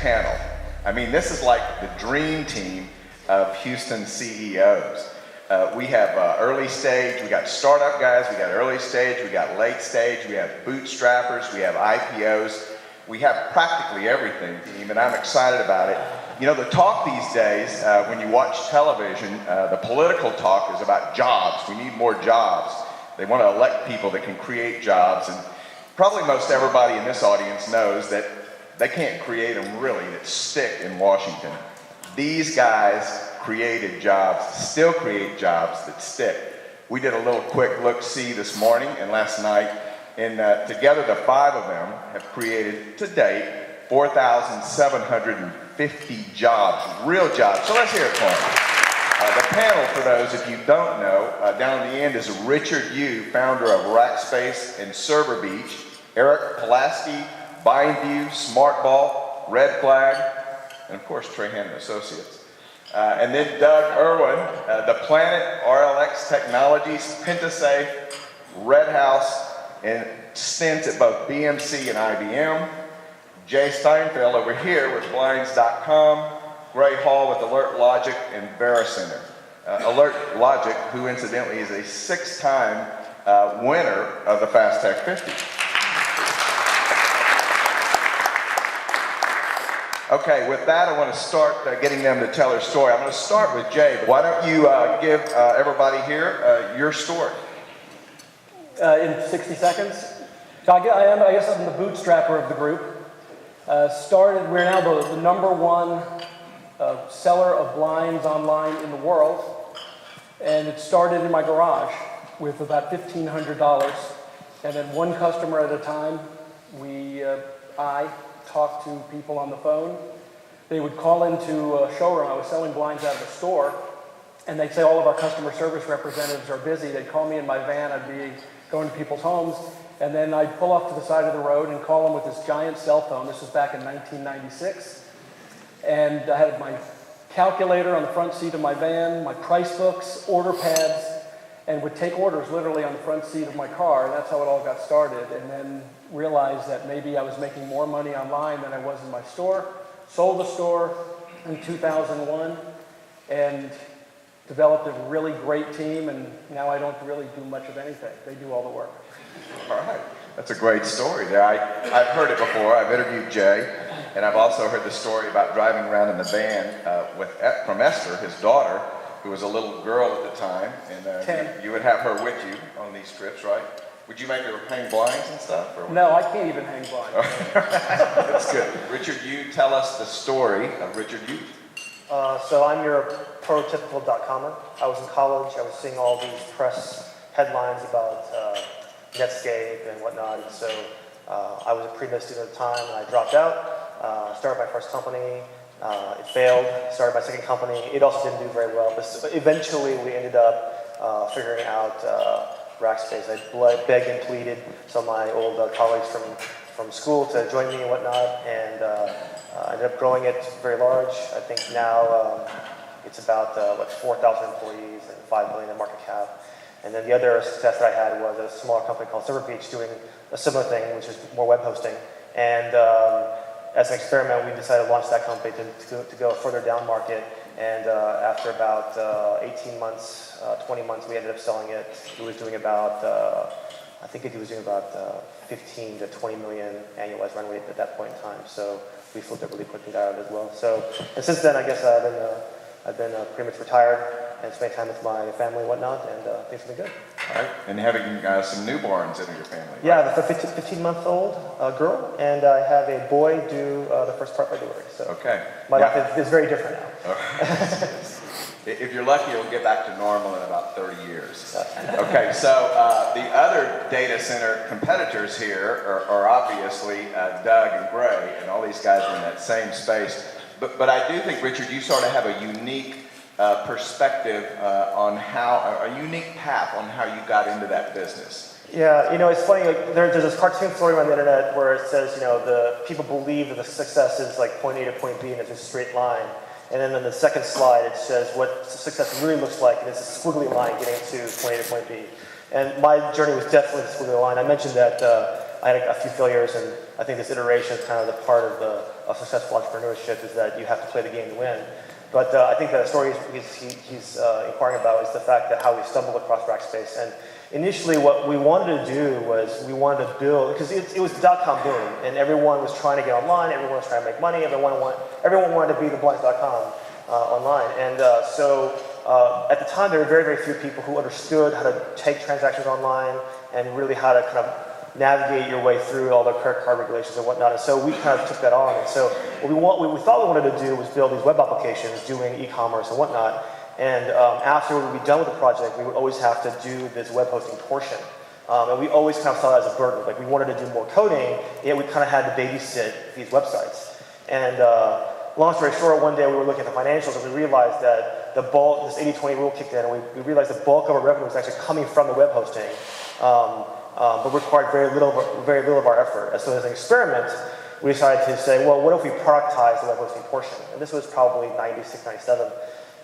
panel. I mean, this is like the dream team of Houston CEOs. We have early stage, we got startup guys, we got early stage, we got late stage, we have bootstrappers, we have IPOs. We have practically everything, team, and I'm excited about it. You know, the talk these days, when you watch television, the political talk is about jobs. We need more jobs. They want to elect people that can create jobs, and probably most everybody in this audience knows that they can't create them really that stick in Washington. These guys created jobs, still create jobs that stick. We did a little quick look-see this morning and last night, and together the 5 of them have created, to date, 4,750 jobs, real jobs. So let's hear it for them. The panel, for those if you don't know, down at the end is Richard Yu, founder of Rackspace and SmartVault, Eric Pulaski, BindView, SmartVault, Red Flag, and of course Trahan and Associates. And then Doug Irwin, The Planet, RLX Technologies, Pentasafe, Red House, and stints at both BMC and IBM. Jay Steinfeld over here with Blinds.com, Gray Hall with Alert Logic and Vericenter. Alert Logic, who incidentally is a 6-time winner of the Fast Tech 50. Okay, with that, I want to start getting them to tell their story. I'm going to start with Jay. Why don't you give everybody here your story? In 60 seconds? So I guess I'm the bootstrapper of the group. We're now the #1 seller of blinds online in the world. And it started in my garage with about $1,500. And then one customer at a time, I talked to people on the phone. They would call into a showroom. I was selling blinds out of a store, and they'd say all of our customer service representatives are busy. They'd call me in my van. I'd be going to people's homes, and then I'd pull off to the side of the road and call them with this giant cell phone. This was back in 1996, and I had my calculator on the front seat of my van, my price books, order pads, and would take orders literally on the front seat of my car. And that's how it all got started. And then realized that maybe I was making more money online than I was in my store. Sold the store in 2001 and developed a really great team, and now I don't really do much of anything. They do all the work. All right, that's a great story there. I've heard it before. I've interviewed Jay, and I've also heard the story about driving around in the van from Esther, his daughter, who was a little girl at the time, and you would have her with you on these trips, right? Would you make her hang blinds and stuff? Or no, I can't even hang blinds. That's good. Richard Yu, tell us the story of Richard Yu. So I'm your prototypical .comer. I was in college. I was seeing all these press headlines about Netscape and whatnot. And so I was a pre-med student at the time, and I dropped out. Started my first company. It failed. Started my second company. It also didn't do very well. But eventually, we ended up figuring out Rackspace. I begged and pleaded some of my old colleagues from school to join me and whatnot, and I ended up growing it very large. I think now it's about 4,000 employees and $5 billion in market cap. And then the other success that I had was a smaller company called SmartVault doing a similar thing, which is more web hosting. And as an experiment, we decided to launch that company to go further down market. And after about 18 months, 20 months, we ended up selling it. It was doing about, I think it was doing about 15 to 20 million annualized run rate at that point in time. So we flipped it really quickly out as well. So, and since then, I guess I've been pretty much retired and spent time with my family and whatnot, and things have been good. All right, and having some newborns in your family. Right? Yeah, I have a 15-month-old girl, and I have a boy due the first part of February. So okay. My life is very different now. Okay. If you're lucky, it'll get back to normal in about 30 years. Okay, so the other data center competitors here are obviously Doug and Gray, and all these guys are in that same space. But I do think, Richard, you sort of have a unique perspective on a unique path on how you got into that business. Yeah, it's funny, like, there's this cartoon story on the internet where it says, the people believe that the success is like point A to point B and it's a straight line. And then on the second slide, it says what success really looks like, and it's a squiggly line getting to point A to point B. And my journey was definitely the squiggly line. I mentioned that I had a few failures, and I think this iteration is kind of the part of successful entrepreneurship is that you have to play the game to win. But I think the story he's inquiring about is the fact that how we stumbled across Rackspace. And initially what we wanted to do was we wanted to build, because it was the dot-com boom, and everyone was trying to get online, everyone was trying to make money, everyone wanted to be the blinds.com online. And so at the time, there were very, very few people who understood how to take transactions online and really how to kind of navigate your way through all the credit card regulations and whatnot. And so we kind of took that on. And so what we thought we wanted to do was build these web applications doing e-commerce and whatnot. And after we would be done with the project, we would always have to do this web hosting portion. And we always kind of saw that as a burden. Like we wanted to do more coding, yet we kind of had to babysit these websites. And long story short, one day we were looking at the financials and we realized that the bulk, this 80-20 rule kicked in, and we realized the bulk of our revenue was actually coming from the web hosting. But required very little of our effort. And so as an experiment, we decided to say, well, what if we productize the web hosting portion? And this was probably 96, 97.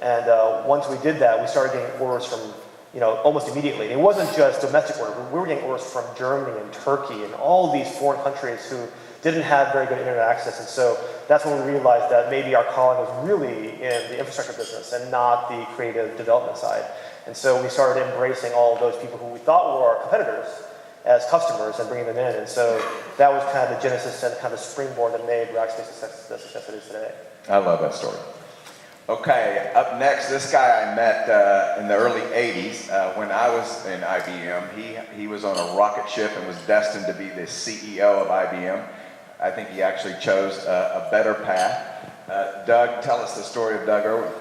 And once we did that, we started getting orders from, almost immediately. It wasn't just domestic orders. We were getting orders from Germany and Turkey and all these foreign countries who didn't have very good internet access. And so that's when we realized that maybe our calling was really in the infrastructure business and not the creative development side. And so we started embracing all of those people who we thought were our competitors as customers and bringing them in. And so that was kind of the genesis and kind of the springboard that made Rackspace the success it is today. I love that story. Okay, up next, this guy I met in the early 80s when I was in IBM. He was on a rocket ship and was destined to be the CEO of IBM. I think he actually chose a better path. Doug, tell us the story of Doug Irwin.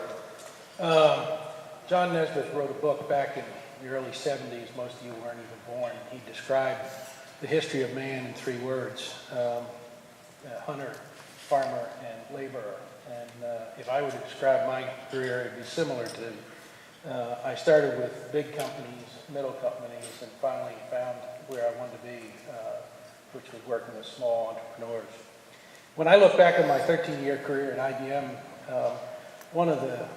John Nesbitt wrote a book back in the early 70s. Most of you weren't even born. He described the history of man in 3 words: hunter, farmer, and laborer. And if I were to describe my career, it'd be similar to, I started with big companies, middle companies, and finally found where I wanted to be, which was working with small entrepreneurs. When I look back at my 13-year career at IBM, one of the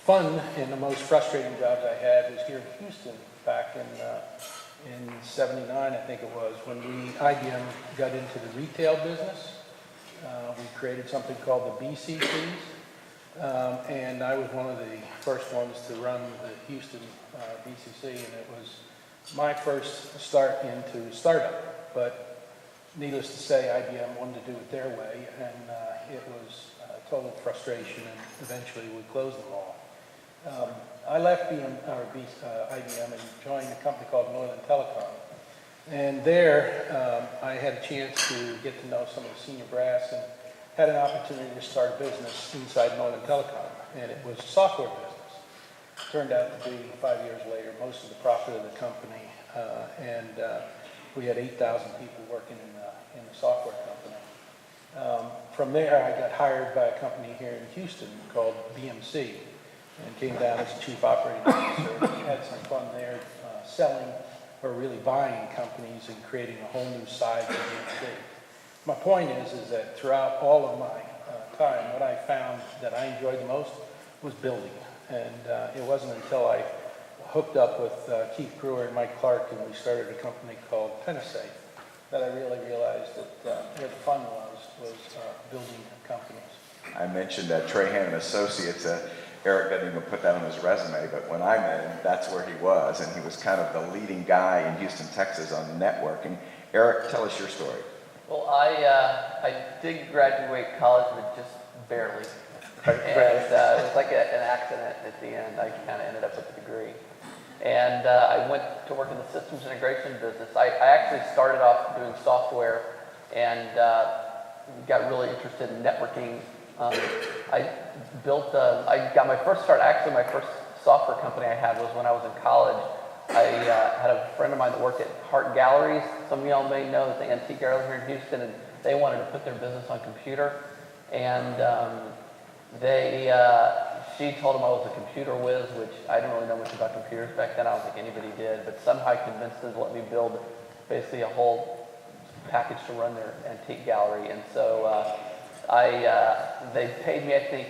fun and the most frustrating jobs I had was here in Houston back in 79, I think it was, when IBM got into the retail business. We created something called the BCCs, and I was one of the first ones to run the Houston BCC, and it was my first start into startup. But needless to say, IBM wanted to do it their way, and it was total frustration, and eventually we closed them all. I left IBM and joined a company called Northern Telecom. And there, I had a chance to get to know some of the senior brass and had an opportunity to start a business inside Northern Telecom. And it was a software business. Turned out to be, 5 years later, most of the profit of the company. And we had 8,000 people working in the software company. From there, I got hired by a company here in Houston called BMC and came down as chief operating officer. Had some fun there selling or really buying companies and creating a whole new side of BMC. My point is that throughout all of my time, what I found that I enjoyed the most was building. And it wasn't until I hooked up with Keith Brewer and Mike Clark and we started a company called Pensafe that I really realized that where the fun was building companies. I mentioned Trahan and Associates. Eric doesn't even put that on his resume, but when I met him, that's where he was, and he was kind of the leading guy in Houston, Texas on networking. Eric, tell us your story. Well, I did graduate college, but just barely. And it was like an accident at the end. I kind of ended up with a degree. And I went to work in the systems integration business. I actually started off doing software and got really interested in networking. I got my first start, actually my first software company I had was when I was in college. I had a friend of mine that worked at Hart Galleries. Some of y'all may know the antique gallery here in Houston, and they wanted to put their business on computer. And she told them I was a computer whiz, which I didn't really know much about computers back then. I don't think anybody did, but somehow I convinced them to let me build basically a whole package to run their antique gallery. And so they paid me, I think,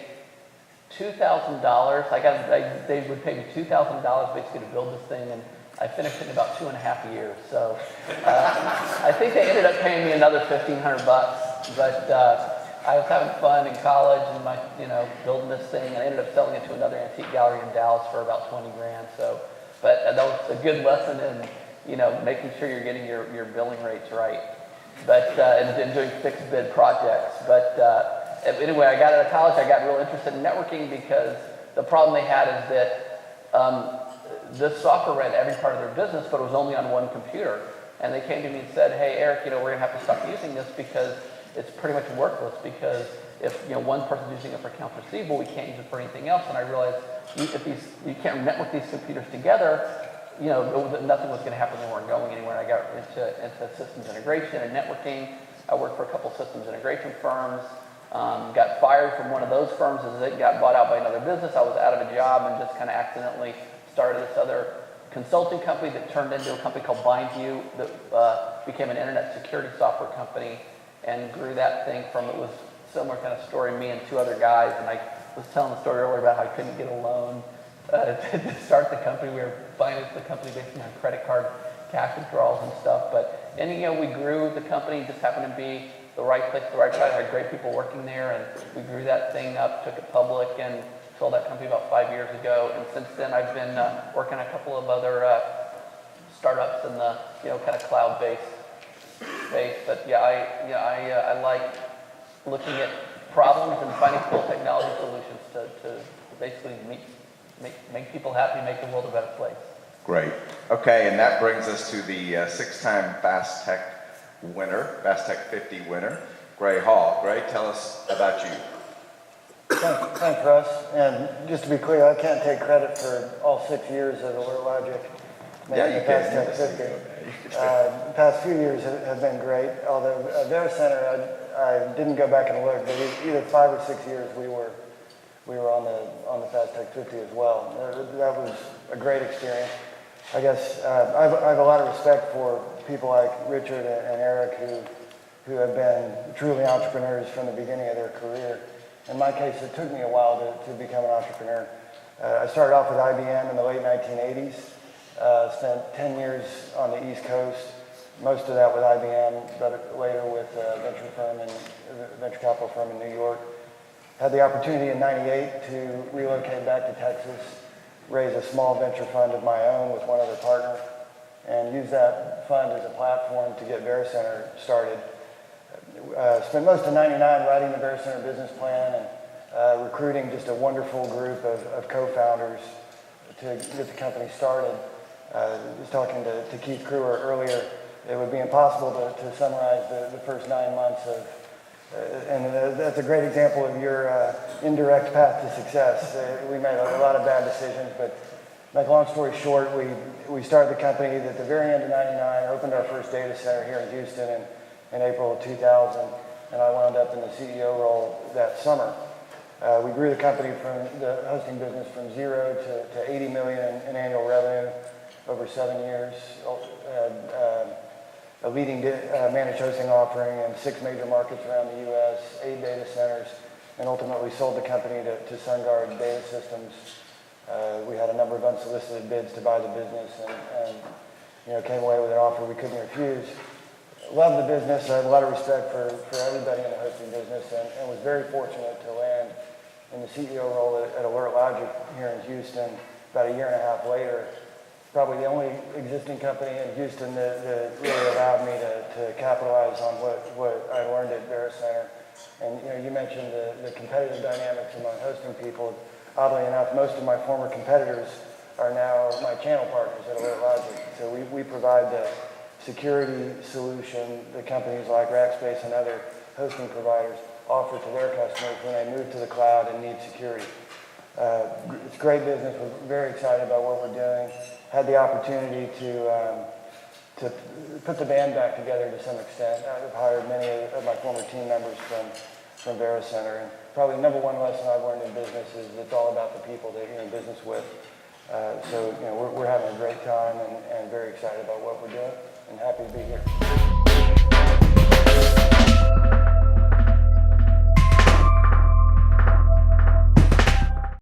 $2,000. They would pay me $2,000 basically to build this thing, and I finished it in about 2.5 years. So I think they ended up paying me another $1,500 bucks, but I was having fun in college and building this thing, and I ended up selling it to another antique gallery in Dallas for about 20 grand. So, but that was a good lesson in making sure you're getting your billing rates right, but and doing fixed bid projects. But anyway, I got out of college. I got real interested in networking because the problem they had is that this software ran every part of their business, but it was only on one computer. And they came to me and said, "Hey, Eric, we're going to have to stop using this because it's pretty much worthless. Because if one person's using it for accounts receivable, we can't use it for anything else." And I realized you can't network these computers together, nothing was going to happen. They weren't going anywhere. And I got into systems integration and networking. I worked for a couple systems integration firms. Got fired from one of those firms as it got bought out by another business. I was out of a job and just kind of accidentally started this other consulting company that turned into a company called BindView that became an internet security software company, and grew that thing from, it was a similar kind of story, me and two other guys, and I was telling the story earlier about how I couldn't get a loan to start the company. We were financing the company based on credit card cash withdrawals and stuff, but we grew the company, just happened to be the right place, the right time. I had great people working there, and we grew that thing up, took it public, and sold that company about 5 years ago. And since then, I've been working on a couple of other startups in the kind of cloud-based space. But I like looking at problems and finding cool technology solutions to basically make people happy, make the world a better place. Great. Okay, and that brings us to the 6-time Fast Tech winner, Fast Tech 50 winner, Gray Hall. Gray, tell us about you. Thanks, Russ. And just to be clear, I can't take credit for all 6 years of Alert Logic making the Fast Tech 50. The past few years have been great. Although at VeriCenter, I didn't go back and look, but either 5 or 6 years we were on the Fast Tech 50 as well. That was a great experience. I guess I have a lot of respect for people like Richard and Eric who have been truly entrepreneurs from the beginning of their career. In my case, it took me a while to become an entrepreneur. I started off with IBM in the late 1980s, spent 10 years on the East Coast, most of that with IBM, but later with a venture capital firm in New York. Had the opportunity in '98 to relocate back to Texas, raise a small venture fund of my own with one other partner, and use that fund as a platform to get VeriCenter started. Spent most of '99 writing the VeriCenter business plan and recruiting just a wonderful group of co-founders to get the company started. I was talking to Keith Kruer earlier. It would be impossible to summarize the first 9 months of, and that's a great example of your indirect path to success. We made a lot of bad decisions, but make a long story short, we started the company at the very end of '99, opened our first data center here in Houston in April of 2000, and I wound up in the CEO role that summer. We grew the company from the hosting business from 0 to 80 million in annual revenue over 7 years. A leading managed hosting offering in 6 major markets around the U.S., 8 data centers, and ultimately sold the company to SunGard Data Systems. We had a number of unsolicited bids to buy the business, and came away with an offer we couldn't refuse. Love the business. I have a lot of respect for everybody in the hosting business, and was very fortunate to land in the CEO role at Alert Logic here in Houston about a year and a half later. Probably the only existing company in Houston that really allowed me to capitalize on what I learned at VeriCenter. And you mentioned the competitive dynamics among hosting people. Oddly enough, most of my former competitors are now my channel partners at Alert Logic. So we provide the security solution that companies like Rackspace and other hosting providers offer to their customers when they move to the cloud and need security. It's great business. We're very excited about what we're doing. Had the opportunity to put the band back together to some extent. I've hired many of my former team members from VeriCenter, and probably the number one lesson I've learned in business is it's all about the people that you're in business with. So we're having a great time and very excited about what we're doing, and happy to be here.